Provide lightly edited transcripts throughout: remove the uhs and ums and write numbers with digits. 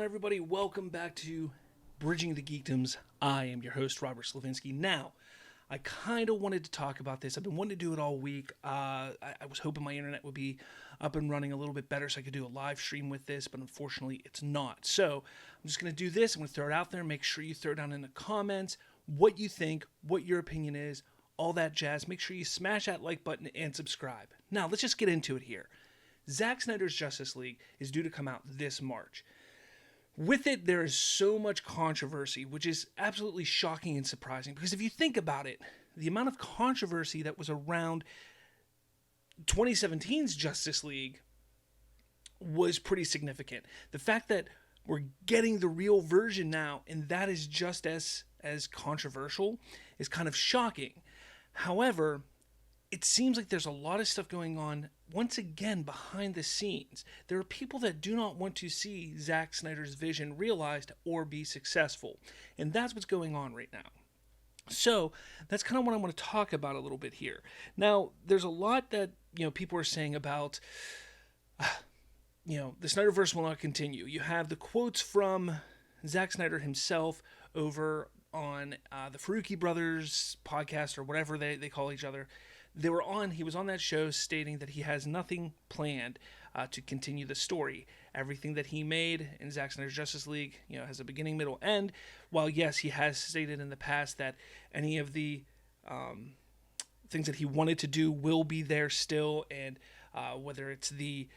on, everybody? Welcome back to Bridging the Geekdoms. I am your host, Robert Slavinsky. Now, I kind of wanted to talk about this. I've been wanting to do it all week. I was hoping my internet would be up and running a little bit better so I could do a live stream with this, but unfortunately it's not. So I'm just going to do this. I'm going to throw it out there. Make sure you throw down in the comments what you think, what your opinion is, all that jazz. Make sure you smash that like button and subscribe. Now, let's just get into it here. Zack Snyder's Justice League is due to come out this March. With it, there is so much controversy, which is absolutely shocking and surprising. Because if you think about it, the amount of controversy that was around 2017's Justice League was pretty significant. The fact that we're getting the real version now, and that is just as controversial, is kind of shocking. However, it seems like there's a lot of stuff going on, once again, behind the scenes. There are people that do not want to see Zack Snyder's vision realized or be successful. And that's what's going on right now. So that's kind of what I want to talk about a little bit here. Now, there's a lot that, people are saying about, the Snyderverse will not continue. You have the quotes from Zack Snyder himself over on the Faruqi Brothers podcast, or whatever they call each other. He was on that show stating that he has nothing planned to continue the story. Everything that he made in Zack Snyder's Justice League, has a beginning, middle, end. While yes, he has stated in the past that any of the things that he wanted to do will be there still, and whether it's the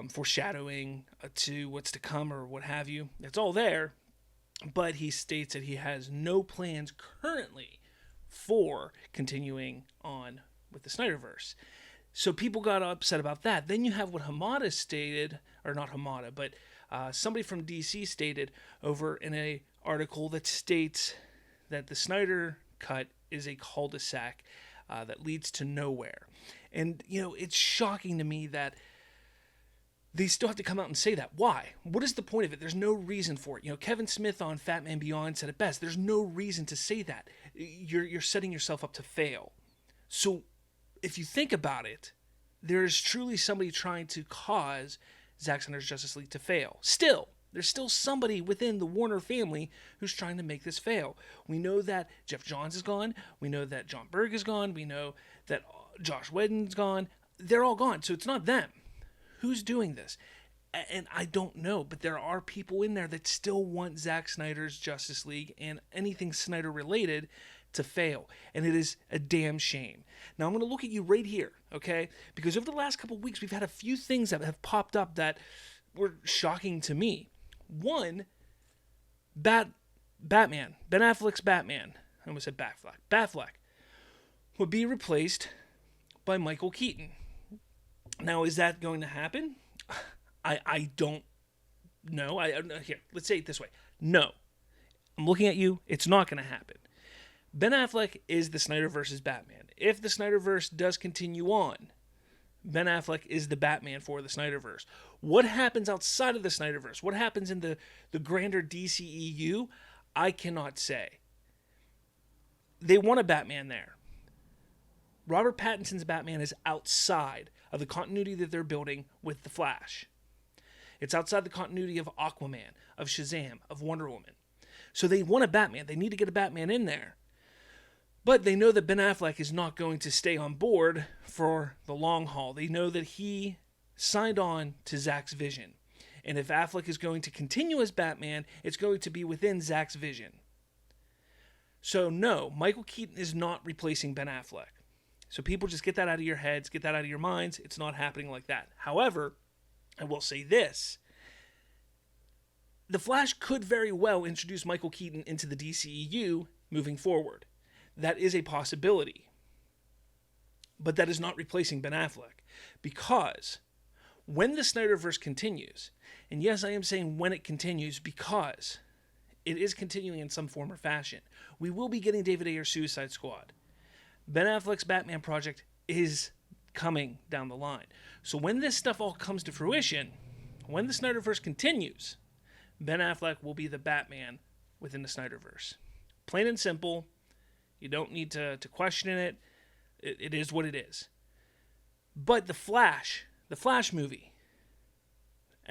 foreshadowing to what's to come or what have you, it's all there. But he states that he has no plans currently for continuing on with the Snyderverse. So people got upset about that. Then you have what Hamada stated, or not Hamada, but somebody from DC stated over in a article that states that the Snyder cut is a cul-de-sac that leads to nowhere. And, it's shocking to me that they still have to come out and say that. Why? What is the point of it? There's no reason for it. Kevin Smith on Fat Man Beyond said it best. There's no reason to say that. You're setting yourself up to fail. So if you think about it, there is truly somebody trying to cause Zack Snyder's Justice League to fail. Still, there's still somebody within the Warner family who's trying to make this fail. We know that Jeff Johns is gone. We know that John Berg is gone. We know that Josh Whedon's gone. They're all gone, so it's not them. Who's doing this? And I don't know, but there are people in there that still want Zack Snyder's Justice League and anything Snyder related to fail. And it is a damn shame. Now I'm going to look at you right here, okay? Because over the last couple of weeks, we've had a few things that have popped up that were shocking to me. One, Batman, Ben Affleck's Batman, I almost said Batfleck, would be replaced by Michael Keaton. Now, is that going to happen? I don't know. Here, let's say it this way. No. I'm looking at you. It's not going to happen. Ben Affleck is the Snyderverse's Batman. If the Snyderverse does continue on, Ben Affleck is the Batman for the Snyderverse. What happens outside of the Snyderverse? What happens in the grander DCEU? I cannot say. They want a Batman there. Robert Pattinson's Batman is outside of the continuity that they're building with The Flash. It's outside the continuity of Aquaman, of Shazam, of Wonder Woman. So they want a Batman. They need to get a Batman in there. But they know that Ben Affleck is not going to stay on board for the long haul. They know that he signed on to Zack's vision. And if Affleck is going to continue as Batman, it's going to be within Zack's vision. So no, Michael Keaton is not replacing Ben Affleck. So people just get that out of your heads, get that out of your minds. It's not happening like that. However, I will say this. The Flash could very well introduce Michael Keaton into the DCEU moving forward. That is a possibility. But that is not replacing Ben Affleck. Because when the Snyderverse continues, and yes, I am saying when it continues because it is continuing in some form or fashion, we will be getting David Ayer's Suicide Squad. Ben Affleck's Batman project is coming down the line. So when this stuff all comes to fruition, when the Snyderverse continues, Ben Affleck will be the Batman within the Snyderverse. Plain and simple. You don't need to question it. It is what it is. But the Flash movie,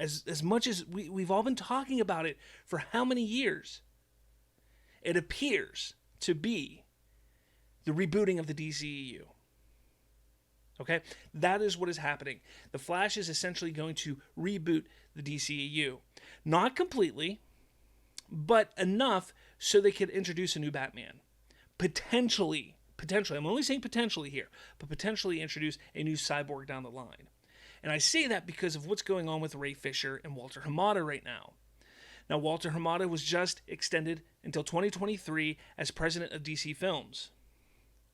As much as we've all been talking about it for how many years, it appears to be the rebooting of the DCEU. Okay? That is what is happening. The Flash is essentially going to reboot the DCEU. Not completely, but enough so they could introduce a new Batman. Potentially, I'm only saying potentially here, but potentially introduce a new Cyborg down the line. And I say that because of what's going on with Ray Fisher and Walter Hamada right now. Now, Walter Hamada was just extended until 2023 as president of DC Films.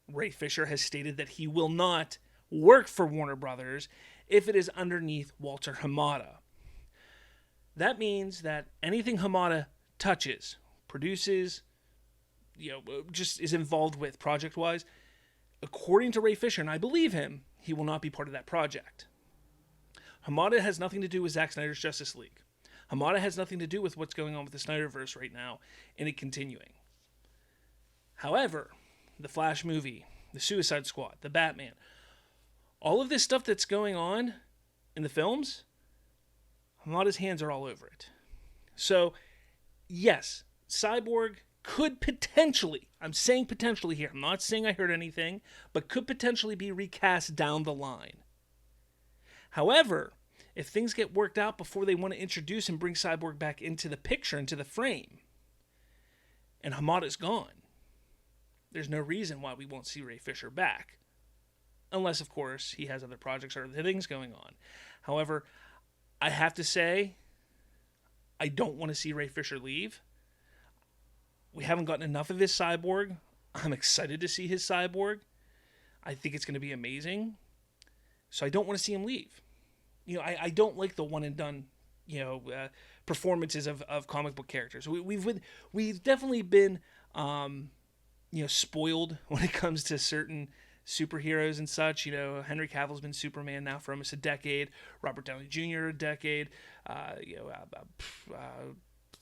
Ray Fisher has stated that he will not work for Warner Brothers if it is underneath Walter Hamada. That means that anything Hamada touches, produces, just is involved with project-wise, according to Ray Fisher, and I believe him, he will not be part of that project. Hamada has nothing to do with Zack Snyder's Justice League. Hamada has nothing to do with what's going on with the Snyderverse right now and it continuing. However, the Flash movie, the Suicide Squad, the Batman, all of this stuff that's going on in the films, Hamada's hands are all over it. So, yes, Cyborg could potentially, I'm saying potentially here, I'm not saying I heard anything, but could potentially be recast down the line. However, if things get worked out before they want to introduce and bring Cyborg back into the picture, into the frame, and Hamada's gone, there's no reason why we won't see Ray Fisher back. Unless, of course, he has other projects or other things going on. However, I have to say, I don't want to see Ray Fisher leave. We haven't gotten enough of his Cyborg. I'm excited to see his Cyborg. I think it's going to be amazing. So I don't want to see him leave. I don't like the one and done, performances of comic book characters. We've definitely been, spoiled when it comes to certain superheroes and such. Henry Cavill's been Superman now for almost a decade. Robert Downey Jr. a decade.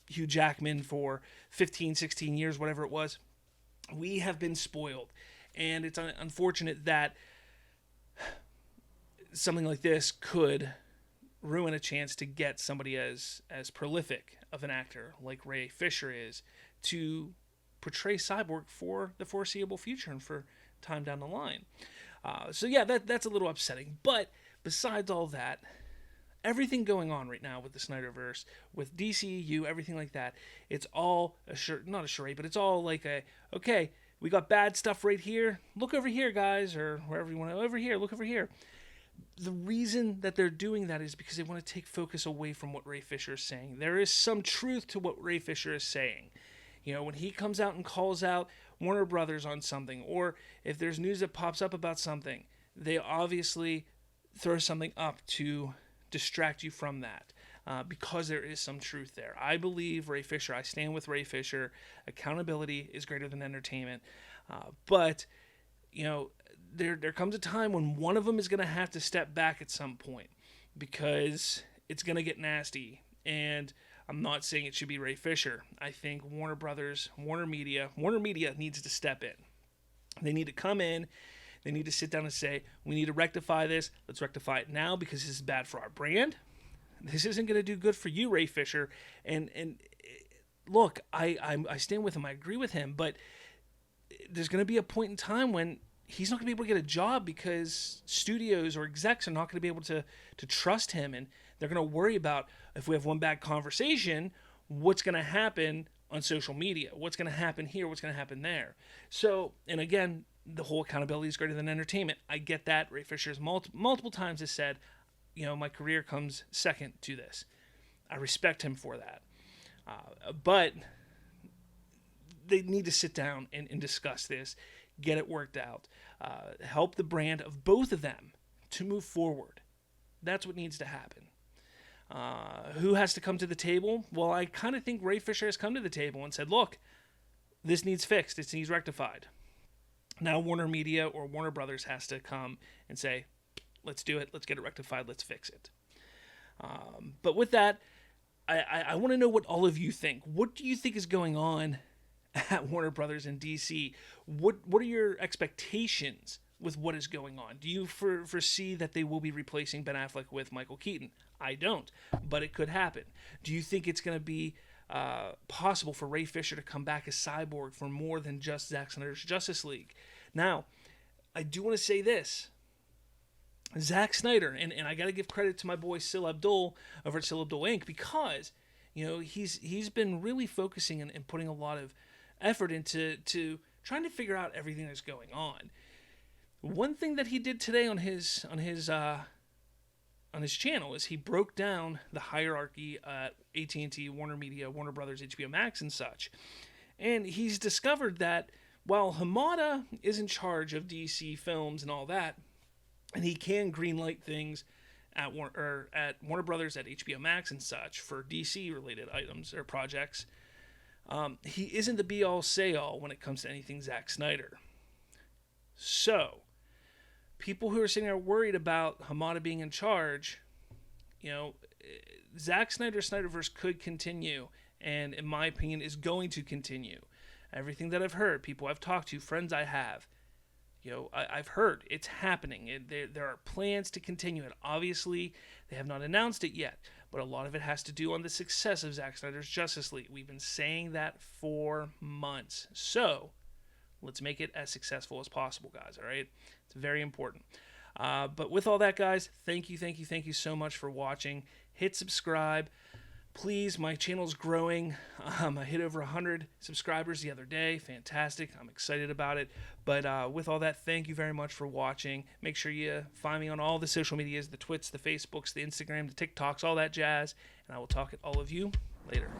Hugh Jackman for 15, 16 years, whatever it was. We have been spoiled. And it's unfortunate that something like this could ruin a chance to get somebody as prolific of an actor like Ray Fisher is to portray Cyborg for the foreseeable future and for time down the line. That's a little upsetting. But besides all that, everything going on right now with the Snyderverse, with DCEU, everything like that, it's all not a charade, but it's all like okay, we got bad stuff right here. Look over here, guys, or wherever you want to. Over here, look over here. The reason that they're doing that is because they want to take focus away from what Ray Fisher is saying. There is some truth to what Ray Fisher is saying. When he comes out and calls out Warner Brothers on something, or if there's news that pops up about something, they obviously throw something up to distract you from that, because there is some truth there. I believe Ray Fisher. I stand with Ray Fisher. Accountability is greater than entertainment. But there comes a time when one of them is going to have to step back at some point, because it's going to get nasty. And I'm not saying it should be Ray Fisher. I think Warner Brothers, Warner Media needs to step in. They need to come in. They need to sit down and say, we need to rectify this. Let's rectify it now, because this is bad for our brand. This isn't going to do good for you, Ray Fisher. And look, I stand with him. I agree with him. But there's going to be a point in time when he's not going to be able to get a job, because studios or execs are not going to be able to trust him. And they're going to worry about, if we have one bad conversation, what's going to happen on social media? What's going to happen here? What's going to happen there? So, and again, the whole accountability is greater than entertainment. I get that. Ray Fisher has multiple times has said, my career comes second to this. I respect him for that. But they need to sit down and discuss this, get it worked out, help the brand of both of them to move forward. That's what needs to happen. Who has to come to the table? Well, I kind of think Ray Fisher has come to the table and said, look, this needs fixed. This needs rectified. Now Warner Media or Warner Brothers has to come and say, let's do it. Let's get it rectified. Let's fix it. But with that, I want to know what all of you think. What do you think is going on at Warner Brothers and DC? What are your expectations with what is going on. Do you foresee that they will be replacing Ben Affleck with Michael Keaton? I don't, but it could happen. Do you think it's going to be possible for Ray Fisher to come back as Cyborg for more than just Zack Snyder's Justice League? Now, I do want to say this. Zack Snyder, and I got to give credit to my boy Sil Abdul over at Sil Abdul Inc. because, he's been really focusing and putting a lot of effort into trying to figure out everything that's going on. One thing that he did today on his channel is he broke down the hierarchy at AT&T, Warner Media, Warner Brothers, HBO Max, and such. And he's discovered that while Hamada is in charge of DC films and all that, and he can greenlight things at Warner Brothers, at HBO Max, and such for DC-related items or projects, he isn't the be-all, say-all when it comes to anything Zack Snyder. So, people who are sitting there worried about Hamada being in charge, Zack Snyder's Snyderverse could continue, and in my opinion is going to continue. Everything that I've heard, people I've talked to, friends I have, I've heard it's happening. There are plans to continue it. Obviously, they have not announced it yet, but a lot of it has to do on the success of Zack Snyder's Justice League. We've been saying that for months. So, let's make it as successful as possible, guys, all right? It's very important. But with all that, guys, thank you so much for watching. Hit subscribe. Please, my channel's growing. I hit over 100 subscribers the other day. Fantastic. I'm excited about it. But with all that, thank you very much for watching. Make sure you find me on all the social medias, the Twits, the Facebooks, the Instagram, the TikToks, all that jazz. And I will talk at all of you later.